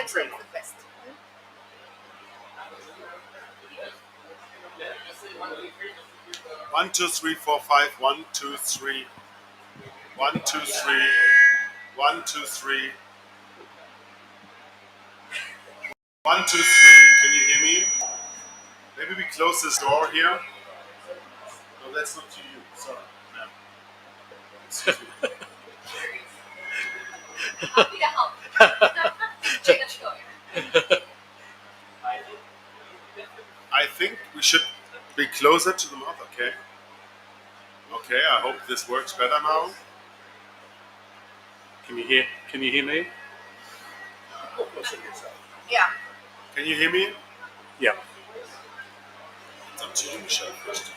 save the best. 1, 2, 3, 4, 5. 1, 2, 3. 1, 2, 3. 1, 2, 3. 1, 2, 3. Can you hear me? Maybe we close this door here. No, that's not to you. Sorry. Yeah. Excuse me. Happy to help. Take a show. I think we should be closer to the mouth. Okay. Okay. I hope this works better now. Can you hear me? Yeah. Can you hear me? Yeah. It's up to you, Michelle, first.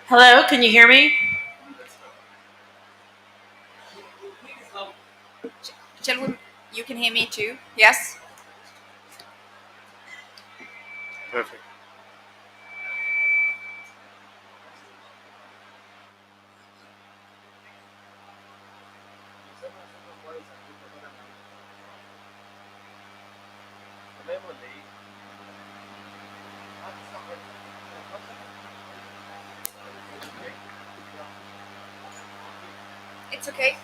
Hello, can you hear me? Shall we? You can hear me too. Yes. Perfect. It's okay.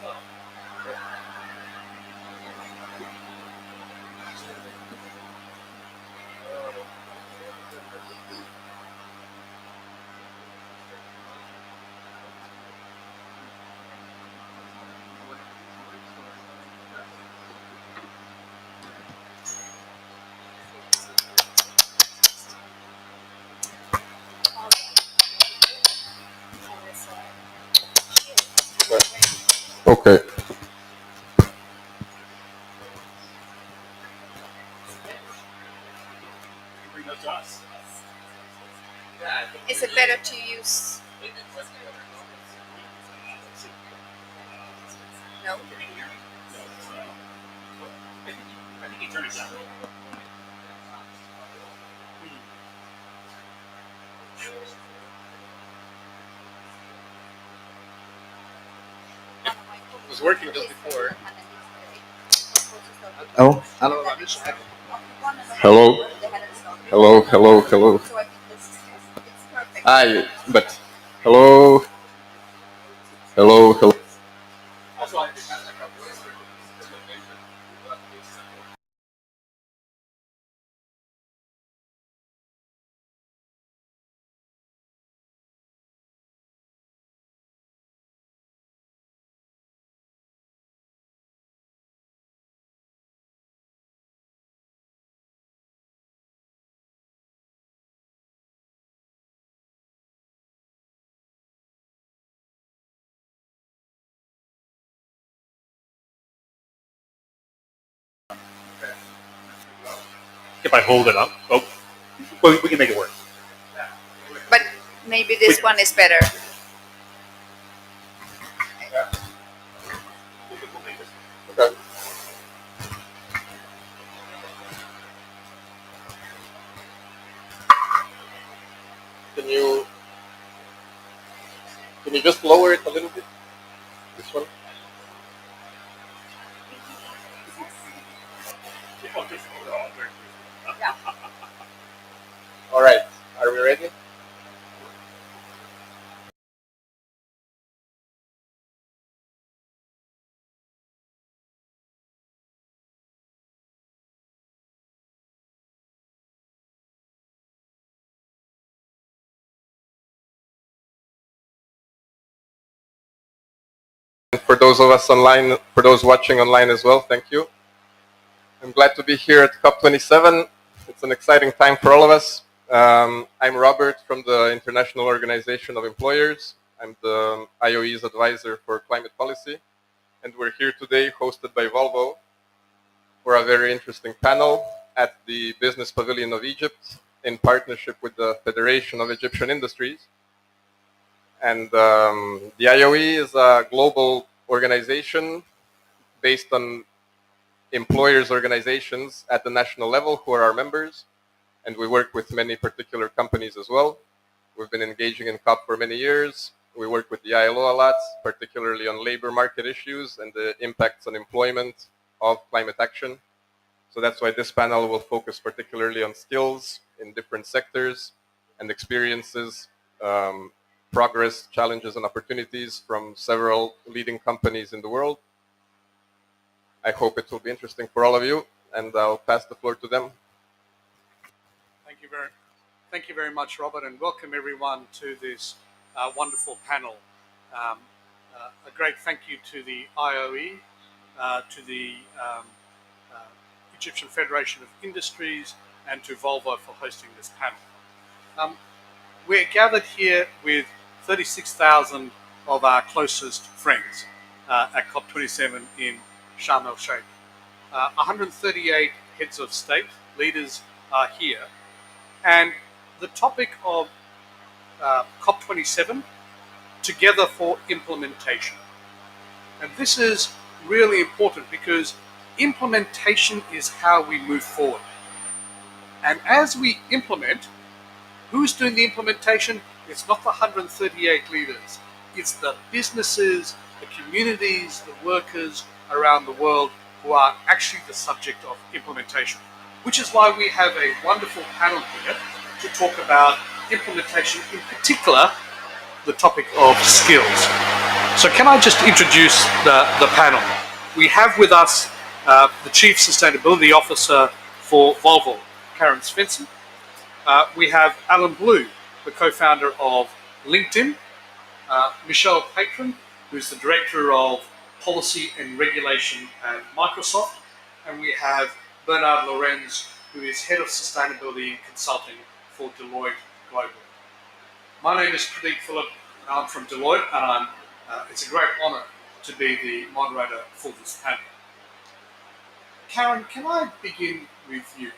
Okay. Bring that to us. Is it better to use? No. I think you turn it down. It was working just before. Oh. Hello. Hello. Hello. Hello. So I think this is perfect. Hi. But. Hello. Hello. Hello. If I hold it up, well, we can make it work. But maybe this one is better. Okay. Can you just lower it a little bit? This one. All right. Are we ready? And for those of us online, for those watching online as well, thank you. I'm glad to be here at COP27. It's an exciting time for all of us. I'm Robert from the International Organization of Employers. I'm the IOE's advisor for climate policy. And we're here today hosted by Volvo for a very interesting panel at the Business Pavilion of Egypt in partnership with the Federation of Egyptian Industries. And the IOE is a global organization based on employers organizations at the national level who are our members. And we work with many particular companies as well. We've been engaging in COP for many years. We work with the ILO a lot, particularly on labor market issues and the impacts on employment of climate action. So that's why this panel will focus particularly on skills in different sectors and experiences, progress, challenges, and opportunities from several leading companies in the world. I hope it will be interesting for all of you, and I'll pass the floor to them. Thank you very much, Robert, and welcome everyone to this wonderful panel. A great thank you to the IOE, to the Egyptian Federation of Industries, and to Volvo for hosting this panel. We're gathered here with 36,000 of our closest friends at COP27 in Sharm el Sheikh. 138 heads of state, leaders are here, and the topic of COP27, Together for Implementation. And this is really important because implementation is how we move forward. And as we implement, who's doing the implementation? It's not the 138 leaders. It's the businesses, the communities, the workers around the world who are actually the subject of implementation. Which is why we have a wonderful panel here to talk about implementation, in particular, the topic of skills. So can I just introduce the panel? We have with us the Chief Sustainability Officer for Volvo, Karen Svensson. We have Alan Blue, the co-founder of LinkedIn, Michelle Patron, who's the Director of Policy and Regulation at Microsoft, and we have Bernard Lorenz, who is Head of Sustainability and Consulting for Deloitte Global. My name is Pradeep Phillip, and I'm from Deloitte, and it's a great honour to be the moderator for this panel. Karen, can I begin with you?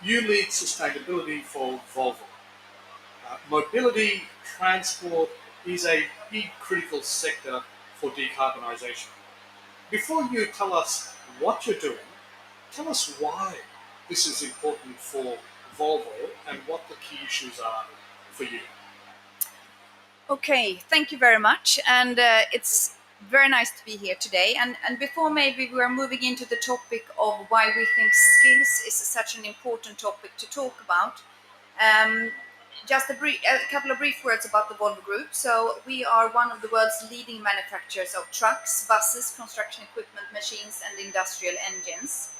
You lead sustainability for Volvo. Mobility, transport is a big critical sector for decarbonisation. Before you tell us what you're doing, tell us why this is important for Volvo and what the key issues are for you. Okay, thank you very much, and it's very nice to be here today. And before maybe we are moving into the topic of why we think skills is such an important topic to talk about, just a couple of brief words about the Volvo Group. So we are one of the world's leading manufacturers of trucks, buses, construction equipment, machines, and industrial engines.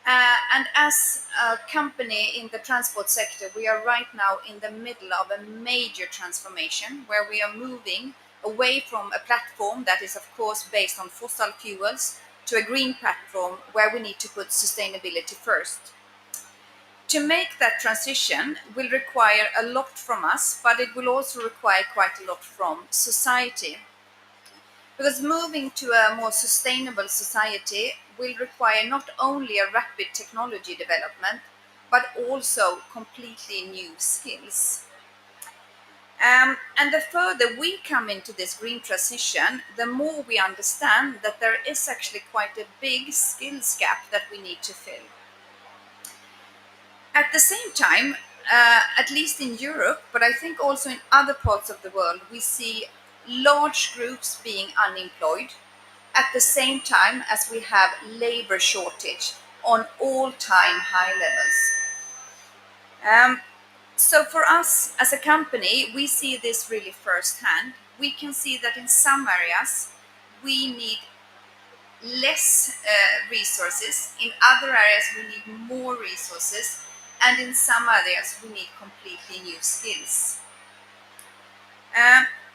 And as a company in the transport sector, we are right now in the middle of a major transformation where we are moving away from a platform that is, of course, based on fossil fuels to a green platform where we need to put sustainability first. To make that transition will require a lot from us, but it will also require quite a lot from society. Because moving to a more sustainable society will require not only a rapid technology development, but also completely new skills. And the further we come into this green transition, the more we understand that there is actually quite a big skills gap that we need to fill. At the same time, at least in Europe, but I think also in other parts of the world, we see large groups being unemployed at the same time as we have labor shortage on all-time high levels. So for us as a company, we see this really firsthand. We can see that in some areas we need less resources, in other areas we need more resources, and in some areas we need completely new skills.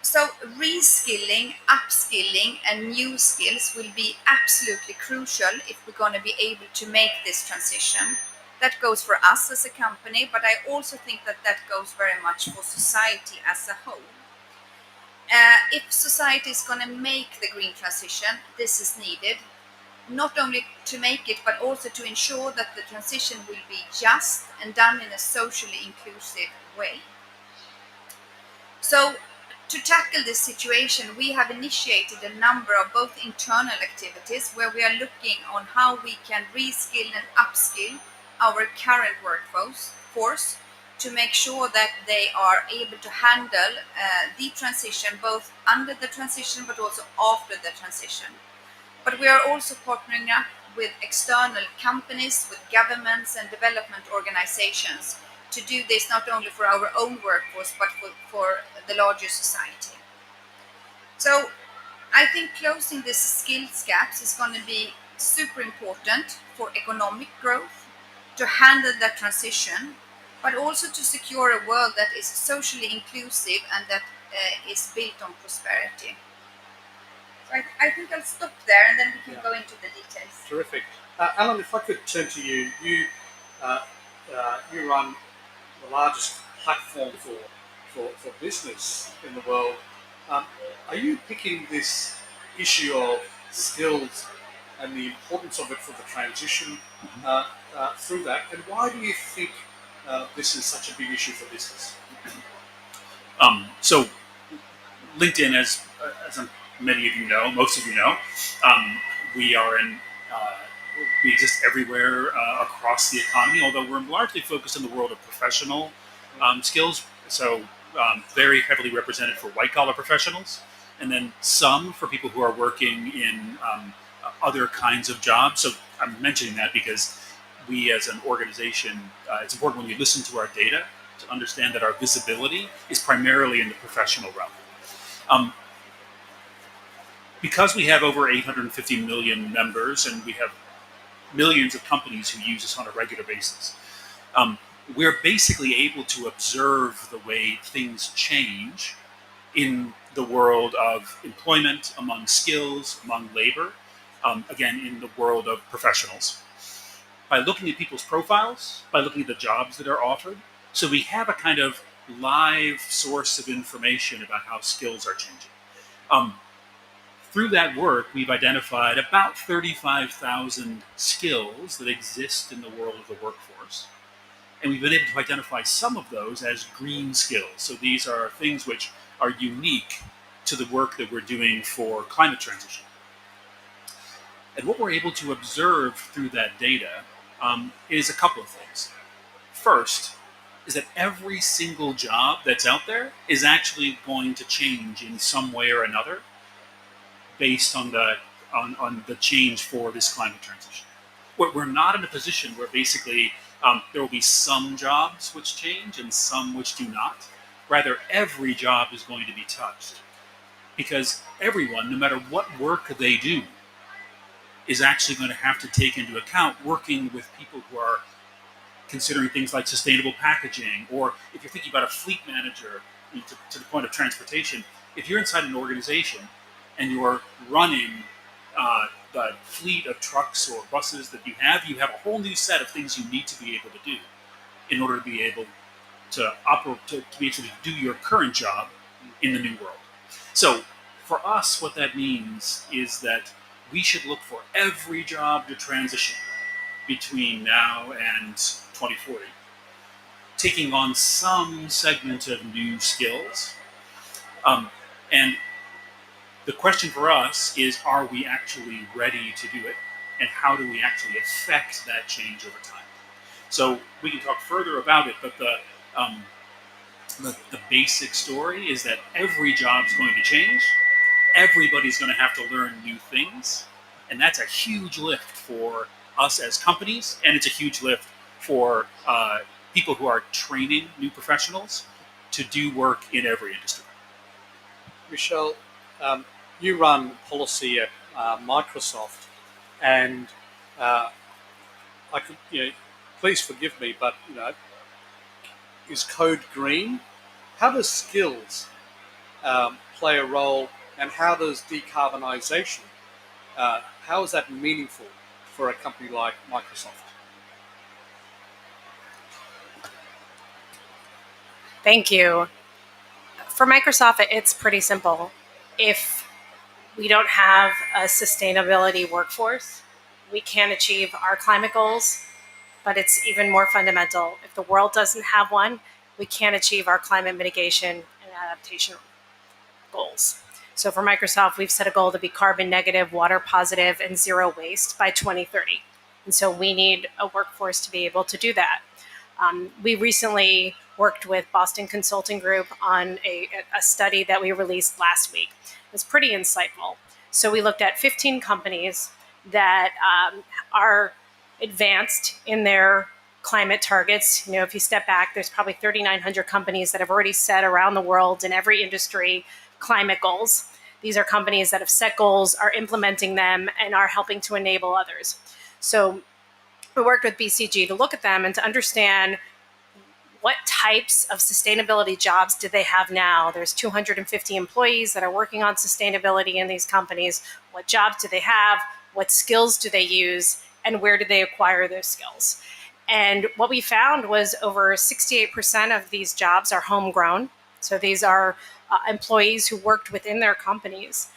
So reskilling, upskilling, and new skills will be absolutely crucial if we're going to be able to make this transition. That goes for us as a company, but I also think that that goes very much for society as a whole. If society is going to make the green transition, this is needed, not only to make it, but also to ensure that the transition will be just and done in a socially inclusive way. So, to tackle this situation, we have initiated a number of both internal activities where we are looking on how we can reskill and upskill our current workforce to make sure that they are able to handle the transition, both under the transition but also after the transition. But we are also partnering up with external companies, with governments and development organizations to do this not only for our own workforce but for the larger society. So I think closing these skills gaps is going to be super important for economic growth, to handle that transition, but also to secure a world that is socially inclusive and that is built on prosperity. So I think I'll stop there and then we can go into the details. Terrific. Alan, if I could turn to you, you run the largest platform for business in the world. Are you picking this issue of skills and the importance of it for the transition through that? And why do you think this is such a big issue for business? So LinkedIn, as many of you know, most of you know, we are in. We exist everywhere across the economy, although we're largely focused in the world of professional skills. So very heavily represented for white-collar professionals, and then some for people who are working in other kinds of jobs. So I'm mentioning that because we as an organization, it's important when we listen to our data to understand that our visibility is primarily in the professional realm. Because we have over 850 million members and we have millions of companies who use us on a regular basis, we're basically able to observe the way things change in the world of employment, among skills, among labor, again, in the world of professionals. By looking at people's profiles, by looking at the jobs that are offered, so we have a kind of live source of information about how skills are changing. Through that work, we've identified about 35,000 skills that exist in the world of the workforce. And we've been able to identify some of those as green skills. So these are things which are unique to the work that we're doing for climate transition. And what we're able to observe through that data is a couple of things. First, is that every single job that's out there is actually going to change in some way or another based on the change for this climate transition. We're not in a position where basically there will be some jobs which change and some which do not. Rather, every job is going to be touched because everyone, no matter what work they do, is actually going to have to take into account working with people who are considering things like sustainable packaging, or if you're thinking about a fleet manager to the point of transportation, if you're inside an organization and you're running the fleet of trucks or buses that you have a whole new set of things you need to be able to do in order to be able to operate, to be able to do your current job in the new world. So for us, what that means is that we should look for every job to transition between now and 2040, taking on some segment of new skills. And the question for us is, are we actually ready to do it? And how do we actually affect that change over time? So we can talk further about it, but the basic story is that every job is going to change. Everybody's going to have to learn new things. And that's a huge lift for us as companies, and it's a huge lift for people who are training new professionals to do work in every industry. Michelle, you run policy at Microsoft, and I could, please forgive me, but is code green? How does skills play a role, and how does decarbonisation? How is that meaningful for a company like Microsoft? Thank you. For Microsoft, it's pretty simple. If we don't have a sustainability workforce, we can't achieve our climate goals, but it's even more fundamental. If the world doesn't have one, we can't achieve our climate mitigation and adaptation goals. So for Microsoft, we've set a goal to be carbon negative, water positive, and zero waste by 2030. And so we need a workforce to be able to do that. We recently worked with Boston Consulting Group on a study that we released last week. It was pretty insightful. So we looked at 15 companies that are advanced in their climate targets. You know, if you step back, there's probably 3,900 companies that have already set around the world in every industry climate goals. These are companies that have set goals, are implementing them, and are helping to enable others. So we worked with BCG to look at them and to understand what types of sustainability jobs did they have now. There's 250 employees that are working on sustainability in these companies. What jobs do they have? What skills do they use? And where do they acquire those skills? And what we found was over 68% of these jobs are homegrown. So these are employees who worked within their companies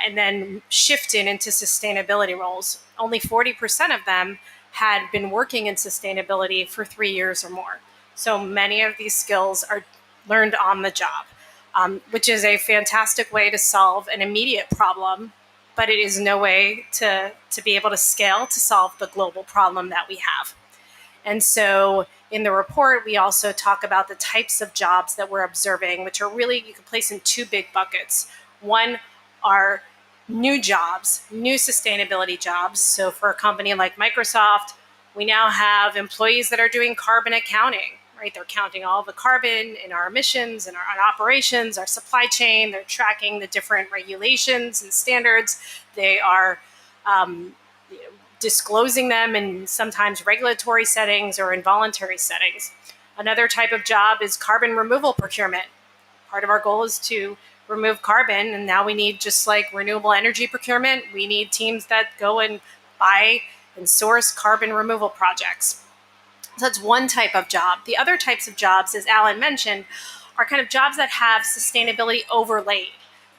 and then shifted into sustainability roles. Only 40% of them had been working in sustainability for 3 years or more. So many of these skills are learned on the job, which is a fantastic way to solve an immediate problem, but it is no way to be able to scale to solve the global problem that we have. And so in the report, we also talk about the types of jobs that we're observing, which are really, you can place in two big buckets. One are new jobs, new sustainability jobs. So for a company like Microsoft, we now have employees that are doing carbon accounting, right? They're counting all the carbon in our emissions and our operations, our supply chain. They're tracking the different regulations and standards. They are disclosing them in sometimes regulatory settings or involuntary settings. Another type of job is carbon removal procurement. Part of our goal is to remove carbon, and now we need, just like renewable energy procurement, we need teams that go and buy and source carbon removal projects. So that's one type of job. The other types of jobs, as Alan mentioned, are kind of jobs that have sustainability overlaid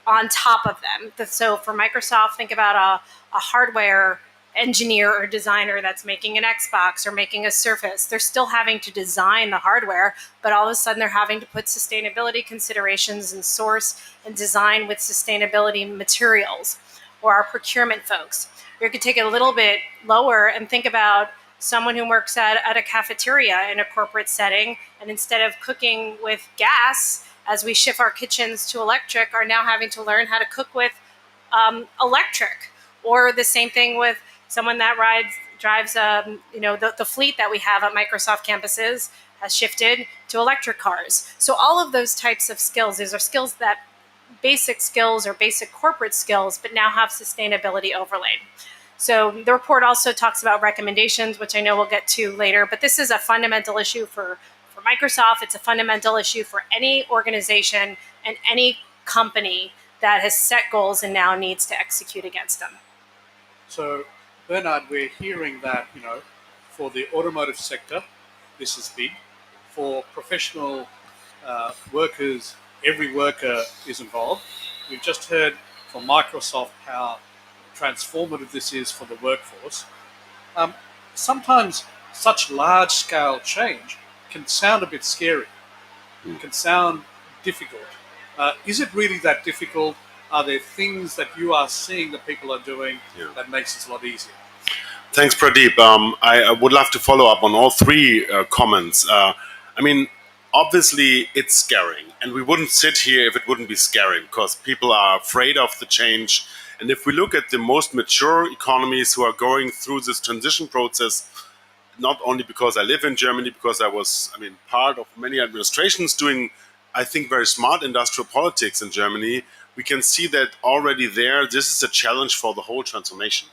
on top of them. So for Microsoft, think about a hardware engineer or designer that's making an Xbox or making a Surface. They're still having to design the hardware, but all of a sudden they're having to put sustainability considerations and source and design with sustainability materials. Or our procurement folks. You could take it a little bit lower and think about someone who works at a cafeteria in a corporate setting, and instead of cooking with gas, as we shift our kitchens to electric, are now having to learn how to cook with electric. Or the same thing with someone that drives the fleet that we have at Microsoft campuses has shifted to electric cars. So all of those types of skills, these are skills that basic skills or basic corporate skills, but now have sustainability overlaid. So the report also talks about recommendations, which I know we'll get to later, but this is a fundamental issue for Microsoft. It's a fundamental issue for any organization and any company that has set goals and now needs to execute against them. So, Bernard, we're hearing that, for the automotive sector, this is big. For professional workers, every worker is involved. We've just heard from Microsoft how transformative this is for the workforce. Sometimes such large-scale change can sound a bit scary. It can sound difficult. Is it really that difficult? Are there things that you are seeing that people are doing that makes it a lot easier? Thanks, Pradeep. I would love to follow up on all three comments. Obviously, it's scaring, and we wouldn't sit here if it wouldn't be scary, because people are afraid of the change. And if we look at the most mature economies who are going through this transition process, not only because I live in Germany, because I was, part of many administrations doing, I think, very smart industrial politics in Germany, we can see that already there, this is a challenge for the whole transformation.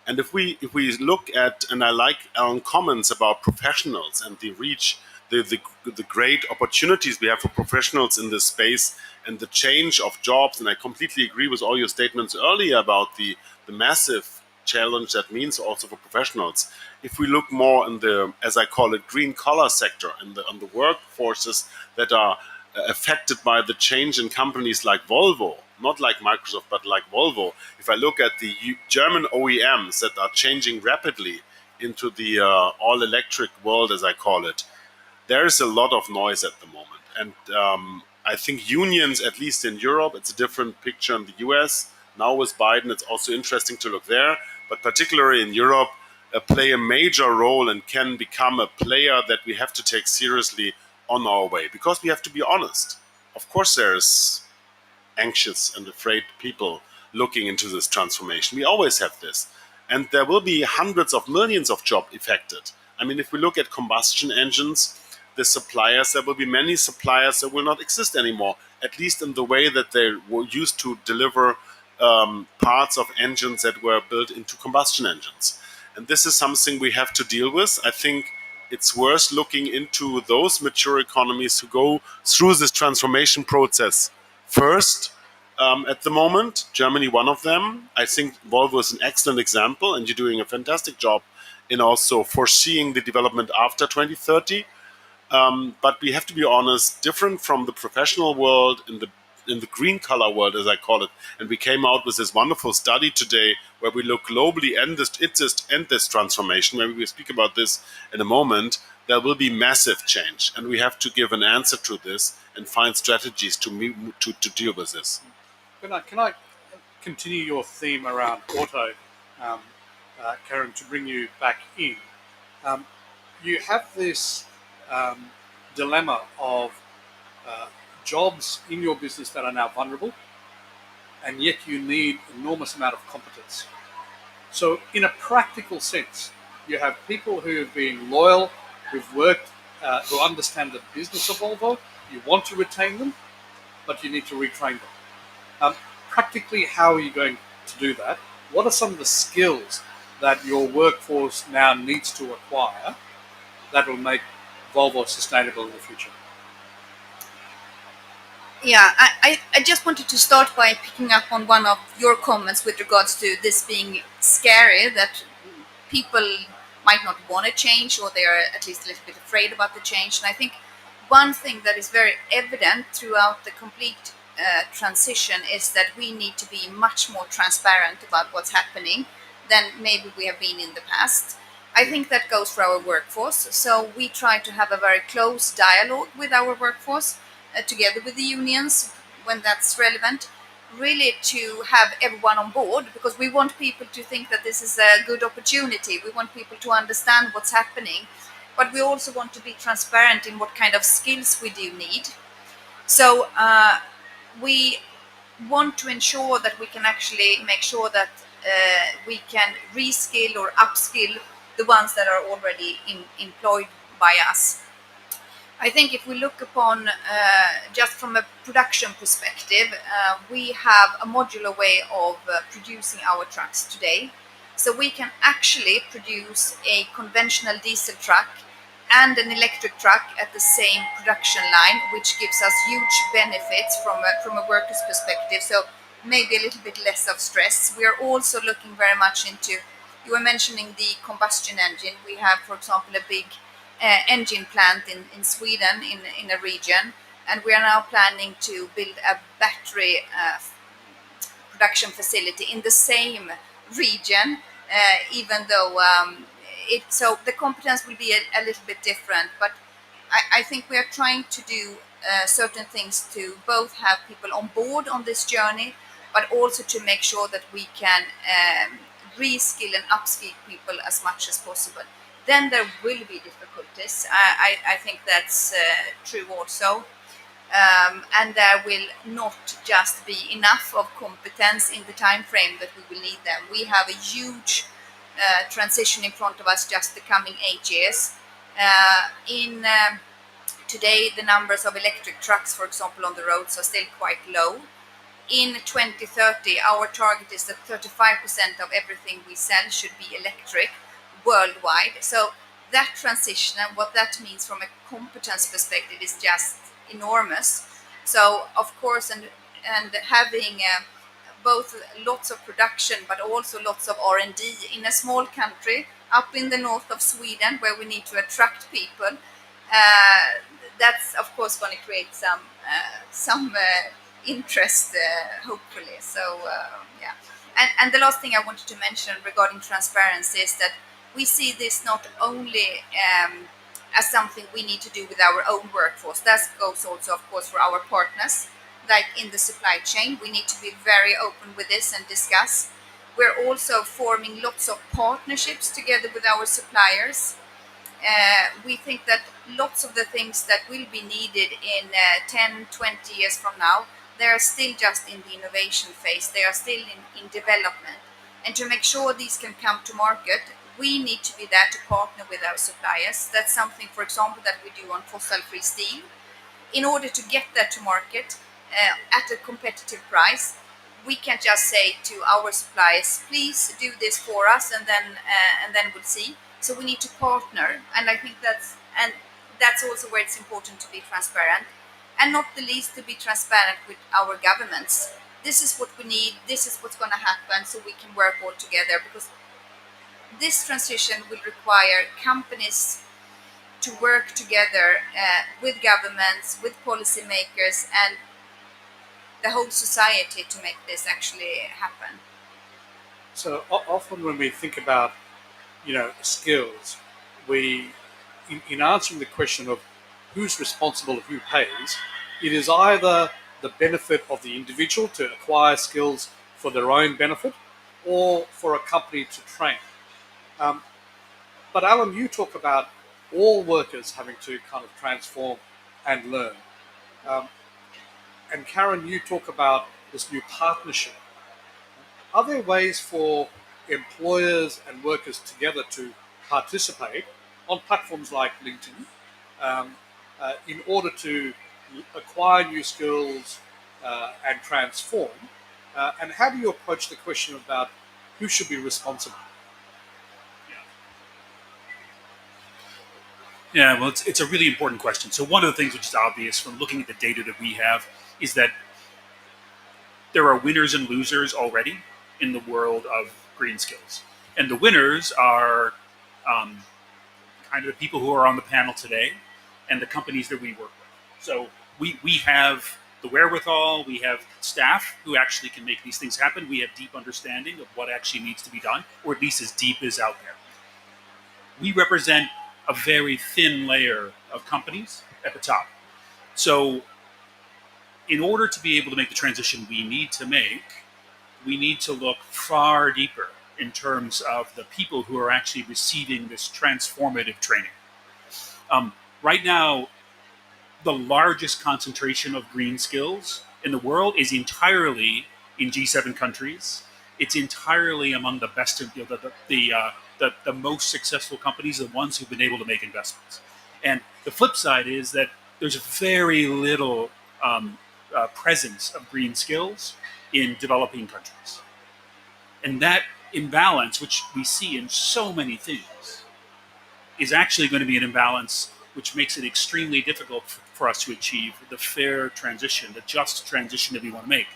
And if we look at, and I like Alan's comments about professionals and the reach, the great opportunities we have for professionals in this space and the change of jobs, and I completely agree with all your statements earlier about the massive challenge that means also for professionals. If we look more in the, as I call it, green collar sector and on the workforces that are affected by the change in companies like Volvo, not like Microsoft, but like Volvo. If I look at the German OEMs that are changing rapidly into the all-electric world, as I call it, there is a lot of noise at the moment. And I think unions, at least in Europe, it's a different picture in the US. Now with Biden, it's also interesting to look there. But particularly in Europe, play a major role and can become a player that we have to take seriously on our way. Because we have to be honest. Of course, there's anxious and afraid people looking into this transformation. We always have this. And there will be hundreds of millions of jobs affected. I mean, if we look at combustion engines, the suppliers, there will be many suppliers that will not exist anymore, at least in the way that they were used to deliver parts of engines that were built into combustion engines. And this is something we have to deal with. I think it's worth looking into those mature economies who go through this transformation process first. At the moment, Germany, one of them. I think Volvo is an excellent example, and you're doing a fantastic job in also foreseeing the development after 2030. But we have to be honest, different from the professional world in the green collar world, as I call it. And we came out with this wonderful study today where we look globally and this transformation. Maybe we speak about this in a moment. There will be massive change, and we have to give an answer to this and find strategies to deal with this. Can I continue your theme around auto, Karen, to bring you back in? You have this dilemma of jobs in your business that are now vulnerable, and yet you need enormous amount of competence. So in a practical sense, you have people who have been loyal, who've worked, who understand the business of Volvo. You want to retain them, but you need to retrain them. Practically, how are you going to do that? What are some of the skills that your workforce now needs to acquire that will make Volvo sustainable in the future? Yeah, I just wanted to start by picking up on one of your comments with regards to this being scary, that people might not want to change, or they are at least a little bit afraid about the change. And I think one thing that is very evident throughout the complete transition is that we need to be much more transparent about what's happening than maybe we have been in the past. I think that goes for our workforce. So we try to have a very close dialogue with our workforce, together with the unions when that's relevant, really to have everyone on board, because we want people to think that this is a good opportunity. We want people to understand what's happening, but we also want to be transparent in what kind of skills we do need. So we want to ensure that we can actually make sure that we can reskill or upskill the ones that are already employed by us. I think if we look upon just from a production perspective, we have a modular way of producing our trucks today. So we can actually produce a conventional diesel truck and an electric truck at the same production line, which gives us huge benefits from a worker's perspective. So maybe a little bit less of stress. We are also looking very much into, you were mentioning the combustion engine. We have, for example, a big engine plant in Sweden in a region, and we are now planning to build a battery production facility in the same region, even though so the competence will be a little bit different. But I think we are trying to do certain things to both have people on board on this journey, but also to make sure that we can reskill and upskill people as much as possible. Then there will be difficulties. I think that's true also. And there will not just be enough of competence in the time frame that we will need them. We have a huge transition in front of us just the coming 8 years. Today, the numbers of electric trucks, for example, on the roads are still quite low. In 2030, our target is that 35% of everything we sell should be electric worldwide. So that transition and what that means from a competence perspective is just enormous. So of course, and having both lots of production but also lots of R&D in a small country up in the north of Sweden, where we need to attract people, that's of course going to create some interest, hopefully. So yeah. And the last thing I wanted to mention regarding transparency is that we see this not only as something we need to do with our own workforce. That goes also, of course, for our partners, like in the supply chain. We need to be very open with this and discuss. We're also forming lots of partnerships together with our suppliers. We think that lots of the things that will be needed in 10, 20 years from now they are still just in the innovation phase, they are still in development. And to make sure these can come to market, we need to be there to partner with our suppliers. That's something, for example, that we do on fossil-free steel. In order to get that to market at a competitive price, we can't just say to our suppliers, please do this for us, and then we'll see. So we need to partner, and I think that's also where it's important to be transparent, and not the least to be transparent with our governments. This is what we need, this is what's going to happen, so we can work all together, because this transition will require companies to work together with governments, with policymakers, and the whole society to make this actually happen. So often when we think about, skills, we, in answering the question of who's responsible, who pays, it is either the benefit of the individual to acquire skills for their own benefit, or for a company to train. But Alan, you talk about all workers having to kind of transform and learn. Um, and Karen, you talk about this new partnership. Are there ways for employers and workers together to participate on platforms like LinkedIn in order to acquire new skills and transform? And how do you approach the question about who should be responsible? Yeah, well, it's a really important question. So one of the things which is obvious from looking at the data that we have is that there are winners and losers already in the world of green skills. And the winners are kind of the people who are on the panel today and the companies that we work with. So we have the wherewithal, we have staff who actually can make these things happen. We have deep understanding of what actually needs to be done, or at least as deep as out there. We represent a very thin layer of companies at the top. So in order to be able to make the transition we need to make, we need to look far deeper in terms of the people who are actually receiving this transformative training. Right now, the largest concentration of green skills in the world is entirely in G7 countries. It's entirely among the best, the most successful companies, the ones who've been able to make investments. And the flip side is that there's very little presence of green skills in developing countries. And that imbalance, which we see in so many things, is actually going to be an imbalance which makes it extremely difficult for us to achieve the fair transition, the just transition that we want to make.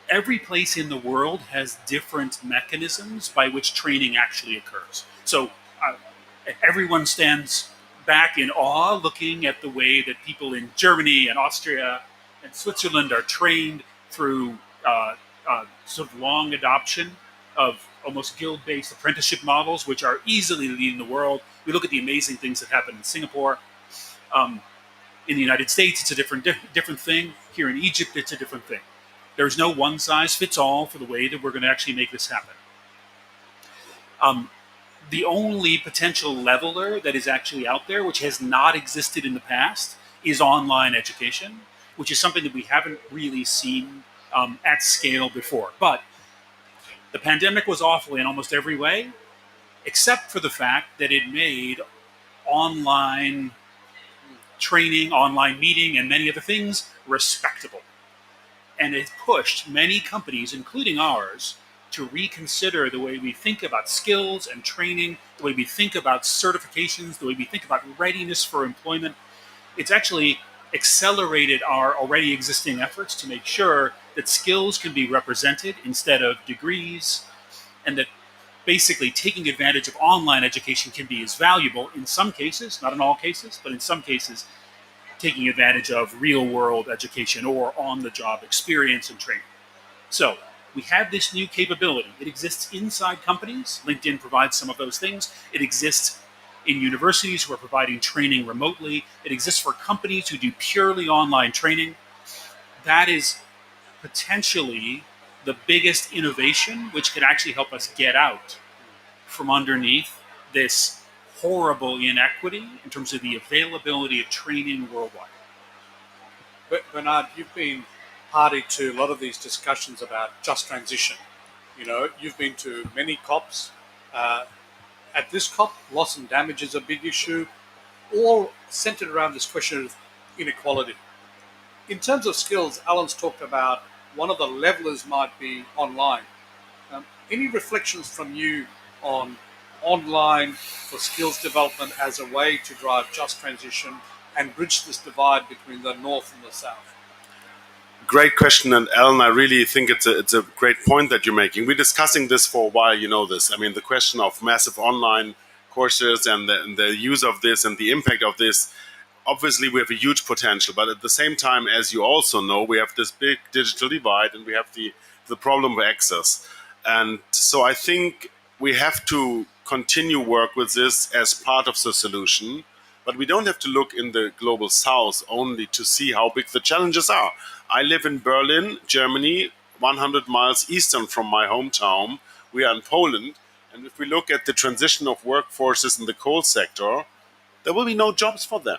Every place in the world has different mechanisms by which training actually occurs. So everyone stands back in awe looking at the way that people in Germany and Austria and Switzerland are trained through sort of long adoption of almost guild-based apprenticeship models, which are easily leading the world. We look at the amazing things that happen in Singapore. In the United States, it's a different thing. Here in Egypt, it's a different thing. There's no one-size-fits-all for the way that we're going to actually make this happen. The only potential leveler that is actually out there, which has not existed in the past, is online education, which is something that we haven't really seen at scale before. But the pandemic was awful in almost every way, except for the fact that it made online training, online meeting, and many other things respectable. And it pushed many companies, including ours, to reconsider the way we think about skills and training, the way we think about certifications, the way we think about readiness for employment. It's actually accelerated our already existing efforts to make sure that skills can be represented instead of degrees, and that basically taking advantage of online education can be as valuable in some cases, not in all cases, but in some cases, taking advantage of real world education or on the job experience and training. So we have this new capability. It exists inside companies. LinkedIn provides some of those things. It exists in universities who are providing training remotely. It exists for companies who do purely online training. That is potentially the biggest innovation which could actually help us get out from underneath this horrible inequity in terms of the availability of training worldwide. Bernard, you've been party to a lot of these discussions about just transition. You've been to many COPs. At this COP, loss and damage is a big issue, all centered around this question of inequality. In terms of skills, Alan's talked about one of the levelers might be online. Any reflections from you on online for skills development as a way to drive just transition and bridge this divide between the North and the South? Great question, and Alan, I really think it's a great point that you're making. We're discussing this for a while, you know this. I mean, the question of massive online courses and the use of this and the impact of this. Obviously, we have a huge potential, but at the same time, as you also know, we have this big digital divide, and we have the problem of access. And so, I think we have to continue work with this as part of the solution. But we don't have to look in the global south only to see how big the challenges are. I live in Berlin, Germany, 100 miles eastern from my hometown. We are in Poland. And if we look at the transition of workforces in the coal sector, there will be no jobs for them.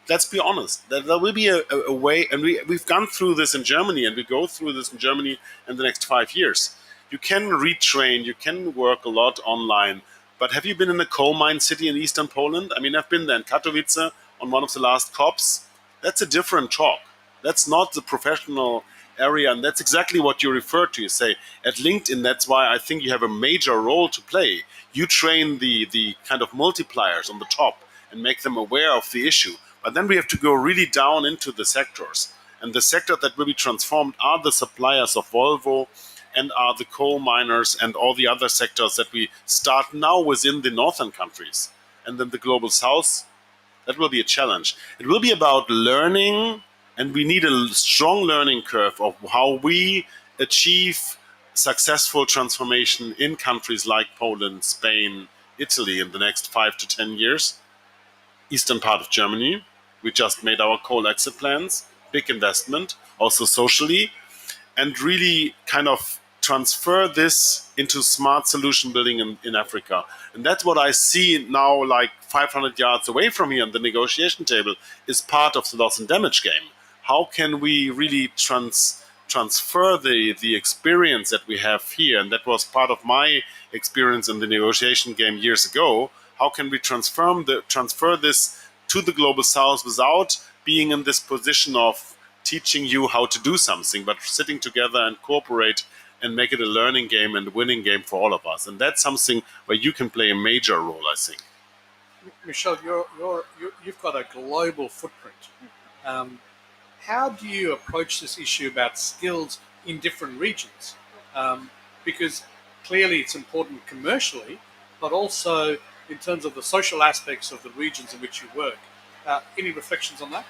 Let's be honest. There will be a way, and we've gone through this in Germany, and we go through this in Germany in the next 5 years. You can retrain, you can work a lot online, but have you been in a coal mine city in eastern Poland? I mean, I've been there in Katowice on one of the last COPs. That's a different talk. That's not the professional area, and that's exactly what you refer to. You say at LinkedIn, that's why I think you have a major role to play. You train the kind of multipliers on the top and make them aware of the issue. But then we have to go really down into the sectors. And the sector that will be transformed are the suppliers of Volvo and are the coal miners and all the other sectors that we start now within the northern countries. And then the global south, that will be a challenge. It will be about learning, and we need a strong learning curve of how we achieve successful transformation in countries like Poland, Spain, Italy in the next 5 to 10 years. Eastern part of Germany, we just made our coal exit plans, big investment, also socially, and really kind of transfer this into smart solution building in Africa. And that's what I see now, like 500 yards away from here on the negotiation table, is part of the loss and damage game. How can we really transfer the experience that we have here? And that was part of my experience in the negotiation game years ago. How can we transfer this to the global south without being in this position of teaching you how to do something, but sitting together and cooperate and make it a learning game and a winning game for all of us? And that's something where you can play a major role, I think. Michelle, you've got a global footprint. How do you approach this issue about skills in different regions? Because clearly it's important commercially, but also in terms of the social aspects of the regions in which you work. Any reflections on that?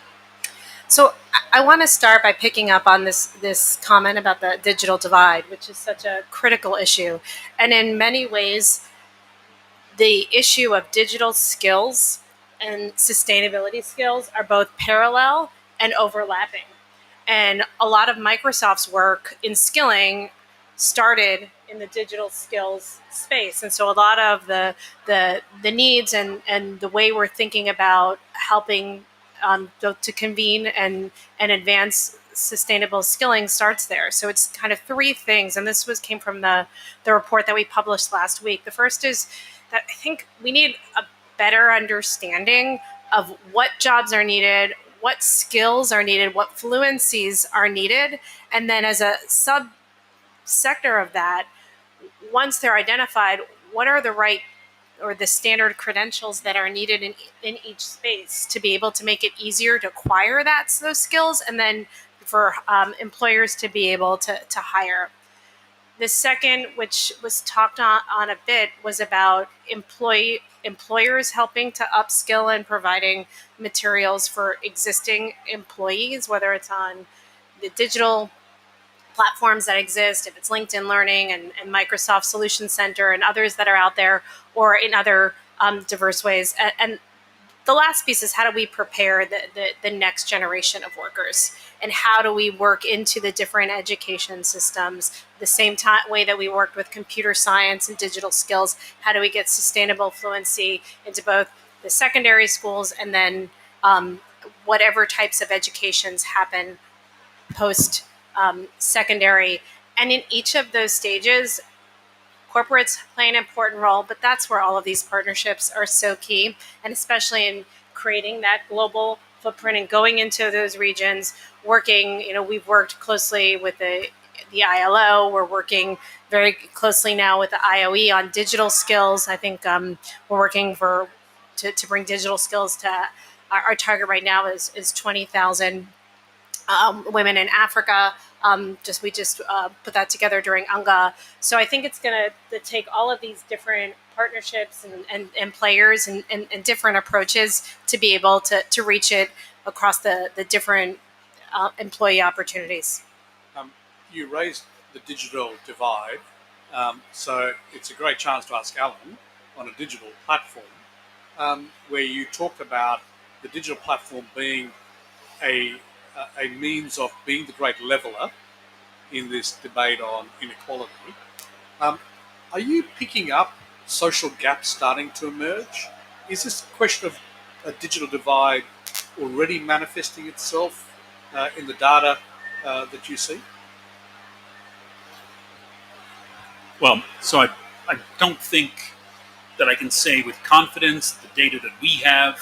So I want to start by picking up on this comment about the digital divide, which is such a critical issue. And in many ways, the issue of digital skills and sustainability skills are both parallel and overlapping. And a lot of Microsoft's work in skilling started in the digital skills space. And so a lot of the needs and the way we're thinking about helping to convene and advance sustainable skilling starts there. So it's kind of three things. And this came from the report that we published last week. The first is that I think we need a better understanding of what jobs are needed, what skills are needed, what fluencies are needed. And then as a subsector of that, once they're identified, what are the right or the standard credentials that are needed in each space to be able to make it easier to acquire those skills, and then for employers to be able to hire. The second, which was talked on a bit, was about employers helping to upskill and providing materials for existing employees, whether it's on the digital platforms that exist, if it's LinkedIn Learning and Microsoft Solution Center and others that are out there, or in other diverse ways. And the last piece is, how do we prepare the next generation of workers? And how do we work into the different education systems the same way that we worked with computer science and digital skills? How do we get sustainable fluency into both the secondary schools and then whatever types of educations happen post secondary. And in each of those stages, corporates play an important role, but that's where all of these partnerships are so key, and especially in creating that global footprint and going into those regions, working, we've worked closely with the ILO. We're working very closely now with the IOE on digital skills. I think we're working to bring digital skills to our target right now is 20,000 women in Africa. We just put that together during UNGA. So I think it's going to take all of these different partnerships and players and different approaches to be able to reach it across the different employee opportunities. You raised the digital divide, so it's a great chance to ask Alan on a digital platform where you talked about the digital platform being a means of being the great leveler in this debate on inequality. Are you picking up social gaps starting to emerge? Is this a question of a digital divide already manifesting itself in the data that you see? Well, so I don't think that I can say with confidence that the data that we have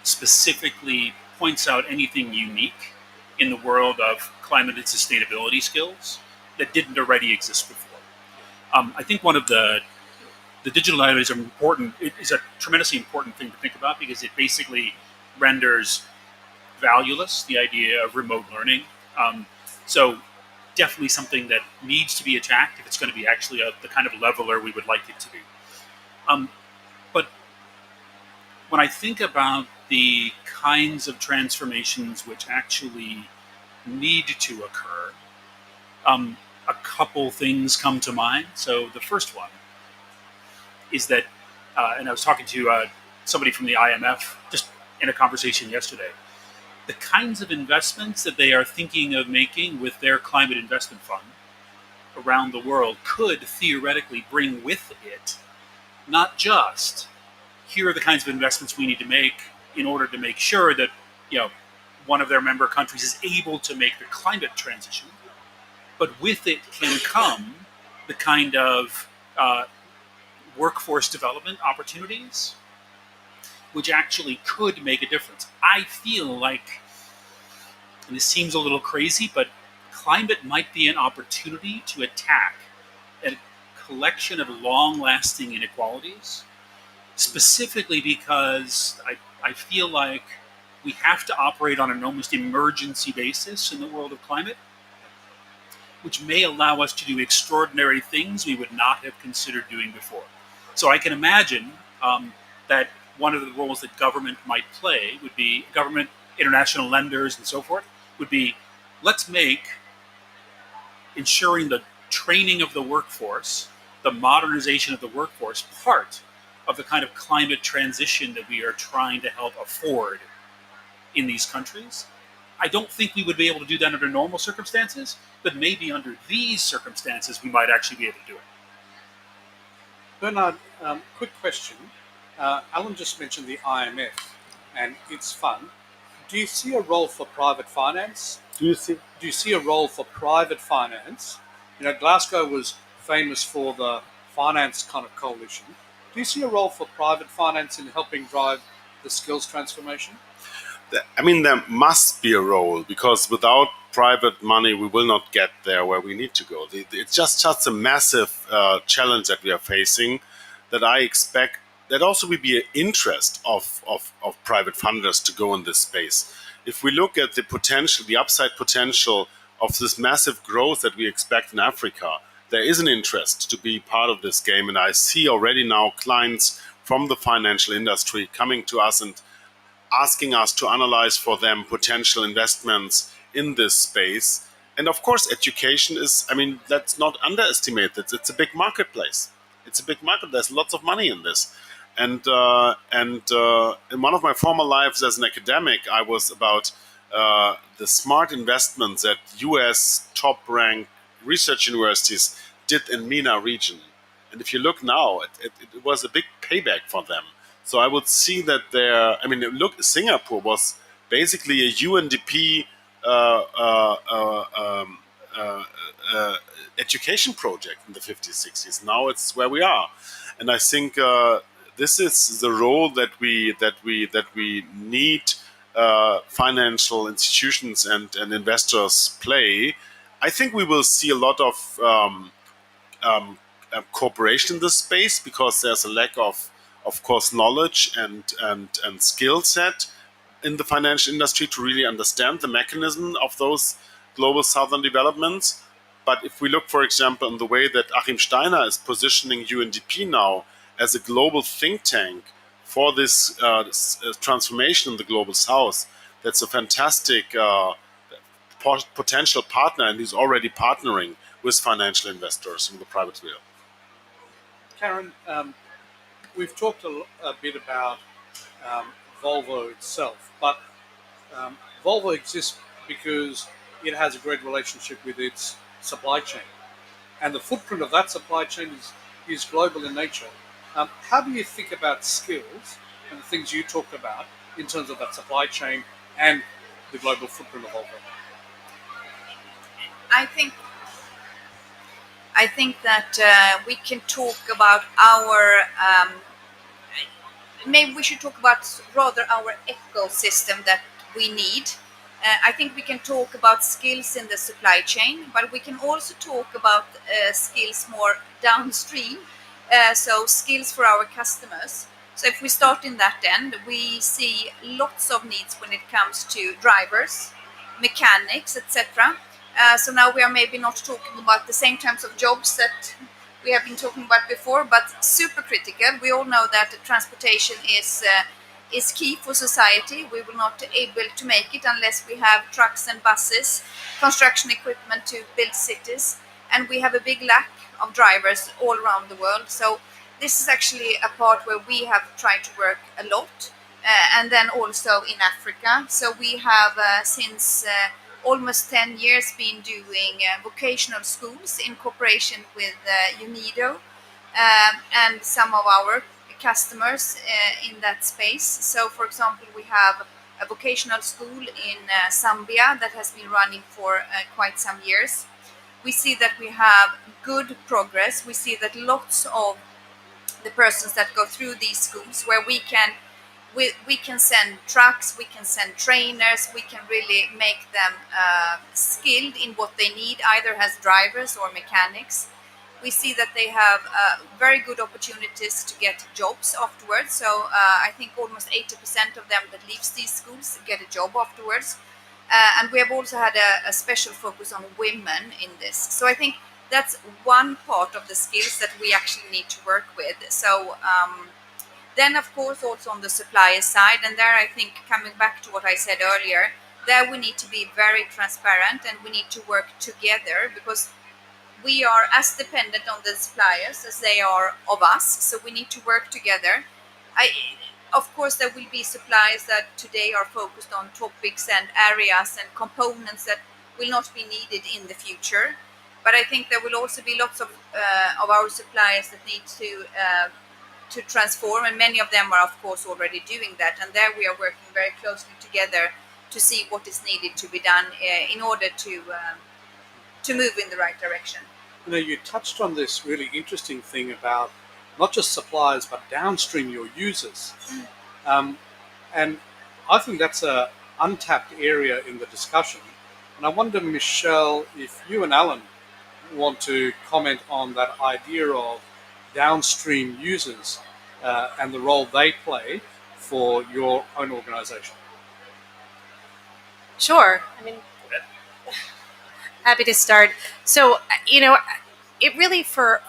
specifically points out anything unique in the world of climate and sustainability skills that didn't already exist before. I think one of the digital items are important. It is a tremendously important thing to think about because it basically renders valueless the idea of remote learning. So definitely something that needs to be attacked if it's going to be actually the kind of leveler we would like it to be. But when I think about the kinds of transformations which actually need to occur, a couple things come to mind. So the first one is that, and I was talking to somebody from the IMF just in a conversation yesterday, the kinds of investments that they are thinking of making with their climate investment fund around the world could theoretically bring with it not just here are the kinds of investments we need to make in order to make sure that one of their member countries is able to make the climate transition, but with it can come the kind of workforce development opportunities which actually could make a difference. I feel like, and this seems a little crazy, but climate might be an opportunity to attack a collection of long-lasting inequalities, specifically because I feel like we have to operate on an almost emergency basis in the world of climate, which may allow us to do extraordinary things we would not have considered doing before. So I can imagine that one of the roles that government might play would be government, international lenders, and so forth, would be let's make ensuring the training of the workforce, the modernization of the workforce, part of the kind of climate transition that we are trying to help afford in these countries. I don't think we would be able to do that under normal circumstances, but maybe under these circumstances we might actually be able to do it. Bernard, quick question. Alan just mentioned the IMF and its fund. Do you see a role for private finance? Do you see a role for private finance? Glasgow was famous for the finance kind of coalition. Do you see a role for private finance in helping drive the skills transformation? I mean, there must be a role, because without private money, we will not get there where we need to go. It's just a massive challenge that we are facing, that I expect that also will be an interest of private funders to go in this space. If we look at the potential, the upside potential of this massive growth that we expect in Africa, there is an interest to be part of this game. And I see already now clients from the financial industry coming to us and asking us to analyze for them potential investments in this space. And of course, education is, let's not underestimate it. It's a big marketplace. It's a big market. There's lots of money in this. And in one of my former lives as an academic, I was about the smart investments that US top-ranked research universities did in MENA region. And if you look now, it was a big payback for them. So I would see that look, Singapore was basically a UNDP uh, uh, uh, um, uh, education project in the 50s, 60s. Now it's where we are, and I think this is the role that we need financial institutions and investors play. I think we will see a lot of cooperation in this space because there's a lack of course, knowledge and skill set in the financial industry to really understand the mechanism of those global southern developments. But if we look, for example, in the way that Achim Steiner is positioning UNDP now as a global think tank for this transformation in the global south, that's a fantastic potential partner, and he's already partnering with financial investors in the private field. Karen, we've talked a bit about um, Volvo itself, but Volvo exists because it has a great relationship with its supply chain, and the footprint of that supply chain is global in nature. How do you think about skills and the things you talked about in terms of that supply chain and the global footprint of Volvo? I think that we can talk about our maybe we should talk about rather our ecosystem that we need. I think we can talk about skills in the supply chain, but we can also talk about skills more downstream, so skills for our customers. So if we start in that end, we see lots of needs when it comes to drivers, mechanics, etc. So now we are maybe not talking about the same types of jobs that we have been talking about before, but super critical. We all know that transportation is key for society. We will not be able to make it unless we have trucks and buses, construction equipment to build cities, and we have a big lack of drivers all around the world. So this is actually a part where we have tried to work a lot, and then also in Africa. So we have since almost 10 years been doing vocational schools in cooperation with UNIDO and some of our customers in that space. So, for example, we have a vocational school in Zambia that has been running for quite some years. We see that we have good progress. We see that lots of the persons that go through these schools where we can send trucks, we can send trainers, we can really make them skilled in what they need, either as drivers or mechanics. We see that they have very good opportunities to get jobs afterwards. So I think almost 80% of them that leaves these schools get a job afterwards. And we have also had a special focus on women in this. So I think that's one part of the skills that we actually need to work with. So then, of course, also on the supplier side, and there I think coming back to what I said earlier, there we need to be very transparent and we need to work together because we are as dependent on the suppliers as they are of us. So we need to work together. Of course, there will be suppliers that today are focused on topics and areas and components that will not be needed in the future. But I think there will also be lots of our suppliers that need to transform, and many of them are of course already doing that, and there we are working very closely together to see what is needed to be done in order to move in the right direction. You know, you touched on this really interesting thing about not just suppliers but downstream your users, and I think that's a untapped area in the discussion. And I wonder, Michelle, if you and Alan want to comment on that idea of downstream users and the role they play for your own organization. Sure. I mean, happy to start. So, it really for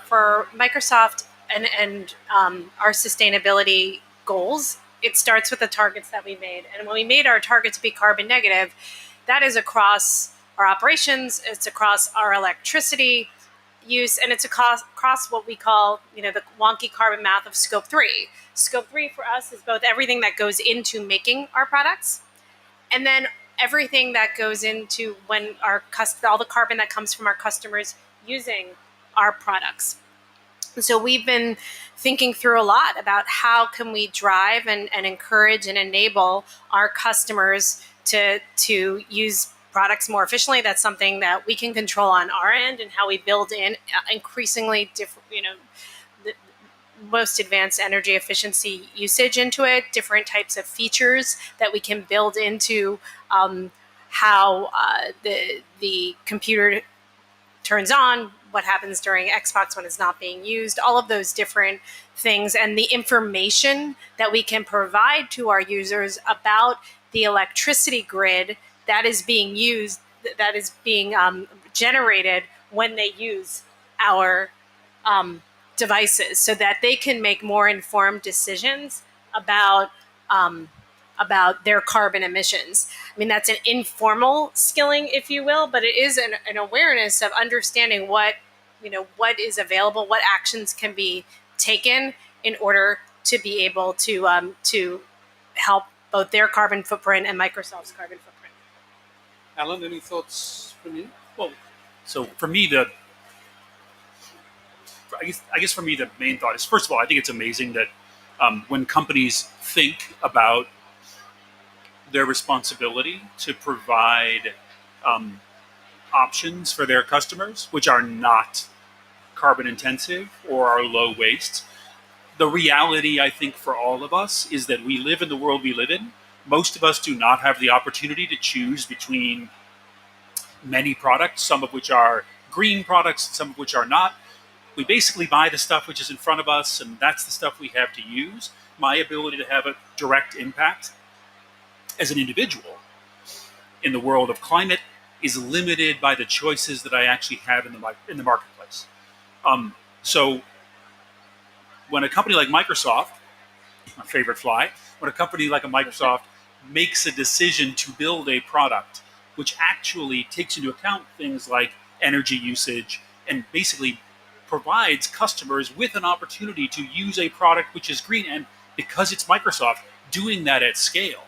Microsoft and our sustainability goals, it starts with the targets that we made. And when we made our target to be carbon negative, that is across our operations, it's across our electricity use, and it's across what we call, the wonky carbon math of Scope 3. Scope 3 for us is both everything that goes into making our products, and then everything that goes into when all the carbon that comes from our customers using our products. So we've been thinking through a lot about how can we drive and encourage and enable our customers to use products more efficiently. That's something that we can control on our end, and how we build in increasingly different, the most advanced energy efficiency usage into it, different types of features that we can build into how the computer turns on, what happens during Xbox when it's not being used, all of those different things, and the information that we can provide to our users about the electricity grid that is being used, that is being generated when they use our devices, so that they can make more informed decisions um, about their carbon emissions. I mean, that's an informal skilling, if you will, but it is an awareness of understanding what is available, what actions can be taken in order to be able to help both their carbon footprint and Microsoft's carbon footprint. Alan, any thoughts from you? Well, so for me, I guess for me the main thought is, first of all, I think it's amazing that when companies think about their responsibility to provide um, options for their customers, which are not carbon intensive or are low waste. The reality, I think, for all of us is that we live in the world we live in. Most of us do not have the opportunity to choose between many products, some of which are green products, some of which are not. We basically buy the stuff which is in front of us, and that's the stuff we have to use. My ability to have a direct impact as an individual in the world of climate is limited by the choices that I actually have in the marketplace. So when a company like Microsoft, my favorite fly, when a company like a Microsoft makes a decision to build a product which actually takes into account things like energy usage and basically provides customers with an opportunity to use a product which is green, and because it's Microsoft doing that at scale,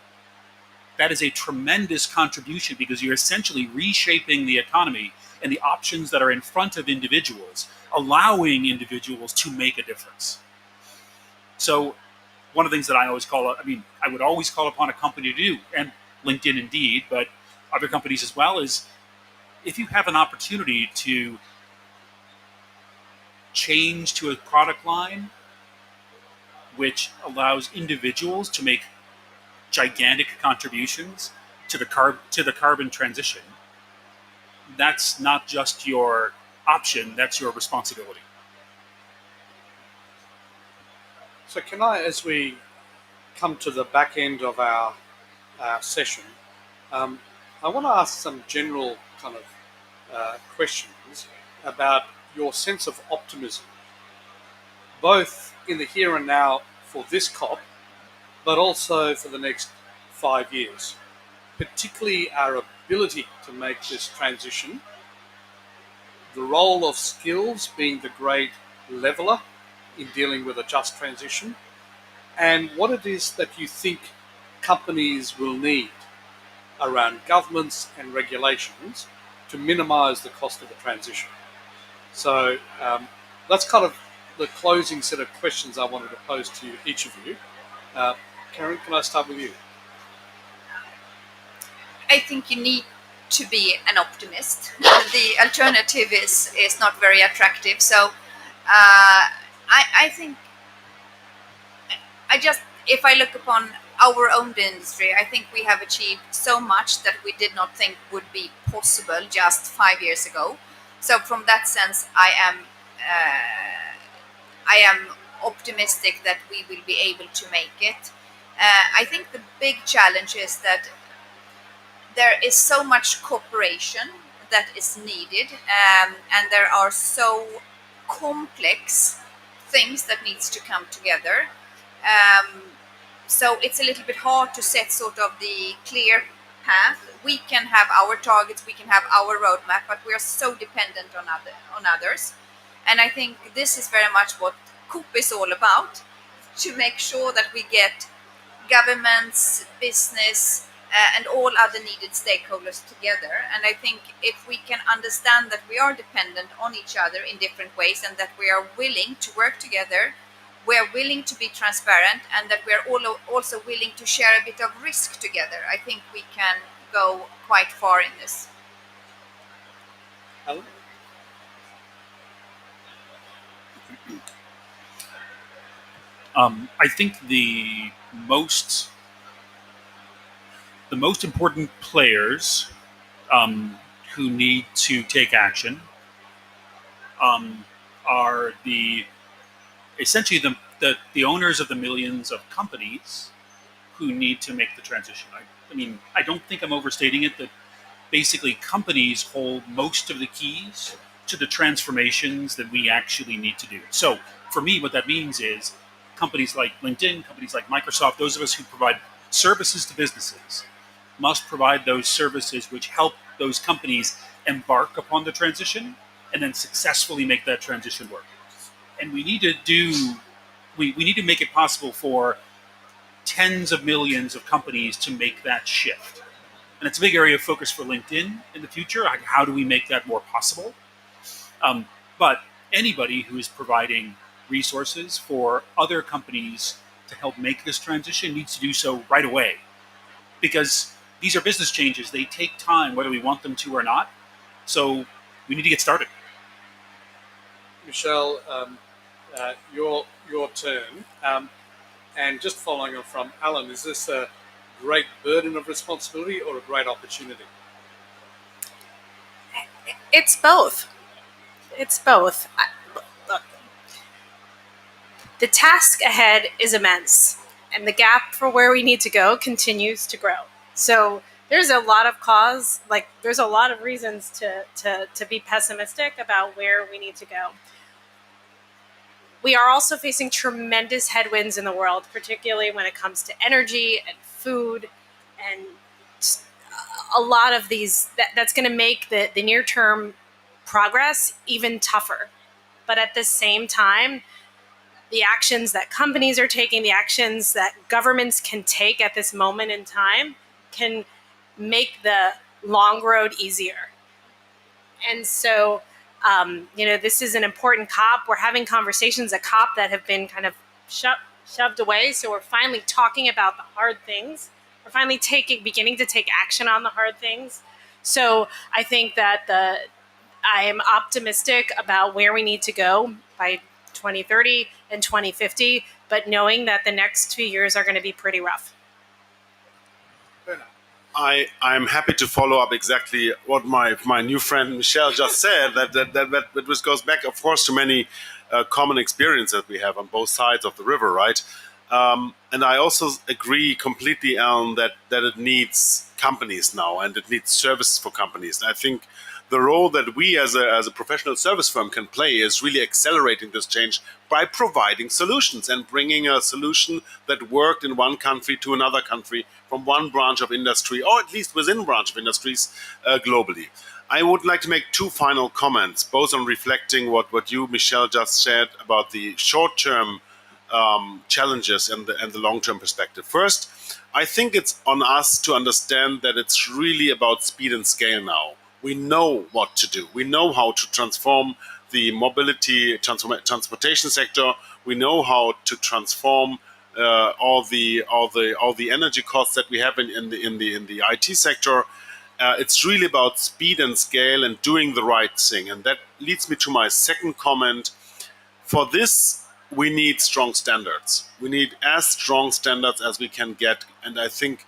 that is a tremendous contribution, because you're essentially reshaping the economy and the options that are in front of individuals, allowing individuals to make a difference. So one of the things that I would always call upon a company to do, and LinkedIn indeed, but other companies as well, is if you have an opportunity to change to a product line which allows individuals to make gigantic contributions to the carbon transition, that's not just your option, that's your responsibility. So can I, as we come to the back end of our session, I want to ask some general kind of questions about your sense of optimism, both in the here and now for this COP, but also for the next 5 years, particularly our ability to make this transition, the role of skills being the great leveler in dealing with a just transition, and what it is that you think companies will need around governments and regulations to minimize the cost of the transition. So that's kind of the closing set of questions I wanted to pose to each of you. Karen, can I start with you? I think you need to be an optimist. The alternative is not very attractive. So I think if I look upon our own industry, I think we have achieved so much that we did not think would be possible just 5 years ago. So from that sense, I am optimistic that we will be able to make it. I think the big challenge is that there is so much cooperation that is needed, and there are so complex things that needs to come together. Um, so it's a little bit hard to set sort of the clear path. We can have our targets, we can have our roadmap, but we are so dependent on others. And I think this is very much what COOP is all about, to make sure that we get governments, business, and all other needed stakeholders together. And I think if we can understand that we are dependent on each other in different ways, and that we are willing to work together we're willing to be transparent, and that we're also willing to share a bit of risk together, I think we can go quite far in this. Alan? I think the most important players who need to take action are essentially the owners of the millions of companies who need to make the transition. I mean, I don't think I'm overstating it that basically companies hold most of the keys to the transformations that we actually need to do. So for me, what that means is companies like LinkedIn, companies like Microsoft, those of us who provide services to businesses must provide those services which help those companies embark upon the transition and then successfully make that transition work. And we need to make it possible for tens of millions of companies to make that shift. And it's a big area of focus for LinkedIn in the future. Like, how do we make that more possible? But anybody who is providing resources for other companies to help make this transition needs to do so right away, because these are business changes. They take time, whether we want them to or not. So we need to get started. Michelle, your turn. And just following on from Alan, is this a great burden of responsibility or a great opportunity? It's both. It's both. Look, the task ahead is immense, and the gap for where we need to go continues to grow. So there's a lot of there's a lot of reasons to be pessimistic about where we need to go. We are also facing tremendous headwinds in the world, particularly when it comes to energy and food, and a lot of these that's going to make the near-term progress even tougher. But at the same time, the actions that companies are taking, the actions that governments can take at this moment in time can make the long road easier. And so, this is an important COP. We're having conversations at COP that have been kind of shoved away. So we're finally talking about the hard things. We're finally beginning to take action on the hard things. So I think that I am optimistic about where we need to go by 2030 and 2050, but knowing that the next 2 years are going to be pretty rough. I'm happy to follow up exactly what my new friend Michelle just said. That this goes back, of course, to many common experiences we have on both sides of the river, right? And I also agree completely, Alan, that it needs companies now, and it needs services for companies. And I think the role that we as a professional service firm can play is really accelerating this change by providing solutions and bringing a solution that worked in one country to another country, from one branch of industry, or at least within branch of industries, globally. I would like to make two final comments, both on reflecting what you, Michelle, just said about the short-term challenges and the long-term perspective. First, I think it's on us to understand that it's really about speed and scale now. We know what to do. We know how to transform the mobility transportation sector. We know how to transform all the energy costs that we have in the IT sector. It's really about speed and scale and doing the right thing. And that leads me to my second comment. For this, we need strong standards. We need as strong standards as we can get. And I think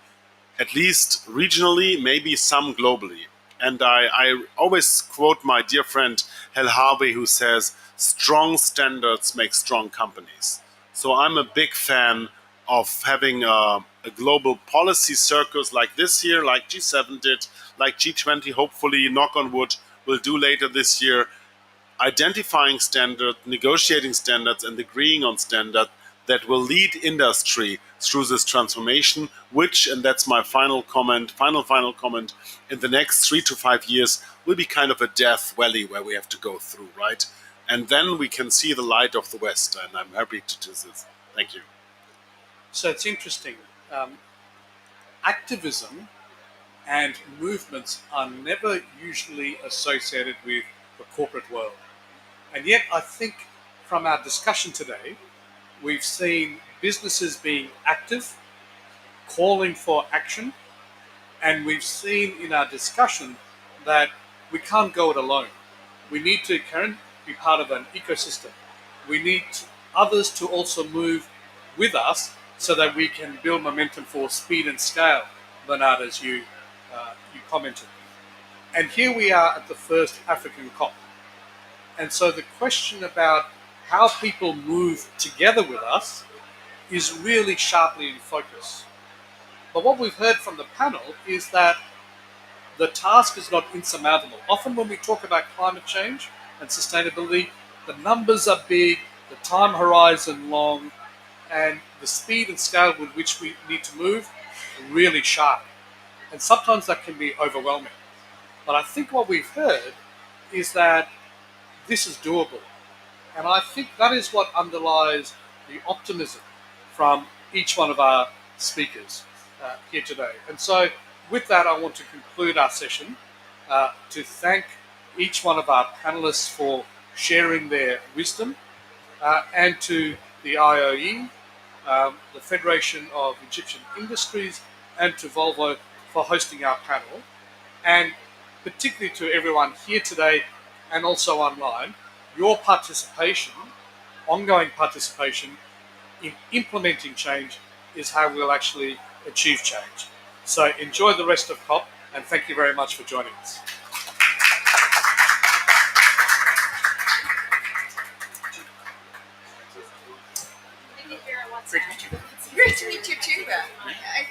at least regionally, maybe some globally. And I always quote my dear friend Hal Harvey, who says, strong standards make strong companies. So I'm a big fan of having a global policy circus like this year, like G7 did, like G20, hopefully, knock on wood, will do later this year, identifying standards, negotiating standards, and agreeing on standards that will lead industry through this transformation, which, and that's my final comment, in the next 3 to 5 years will be kind of a death valley where we have to go through, right? And then we can see the light of the West, and I'm happy to do this. Thank you. So it's interesting. Activism and movements are never usually associated with the corporate world. And yet I think from our discussion today, We've seen businesses being active, calling for action, and we've seen in our discussion that we can't go it alone. We need to be part of an ecosystem. We need others to also move with us so that we can build momentum for speed and scale, Bernard, as you commented. And here we are at the first African COP. And so the question about how people move together with us is really sharply in focus. But what we've heard from the panel is that the task is not insurmountable. Often when we talk about climate change and sustainability, the numbers are big, the time horizon long, and the speed and scale with which we need to move really sharp. And sometimes that can be overwhelming. But I think what we've heard is that this is doable. And I think that is what underlies the optimism from each one of our speakers here today. And so, with that, I want to conclude our session to thank each one of our panelists for sharing their wisdom and to the IOE, the Federation of Egyptian Industries, and to Volvo for hosting our panel. And particularly to everyone here today and also online, your participation, ongoing participation in implementing change is how we'll actually achieve change. So enjoy the rest of COP and thank you very much for joining us. Great to meet you too.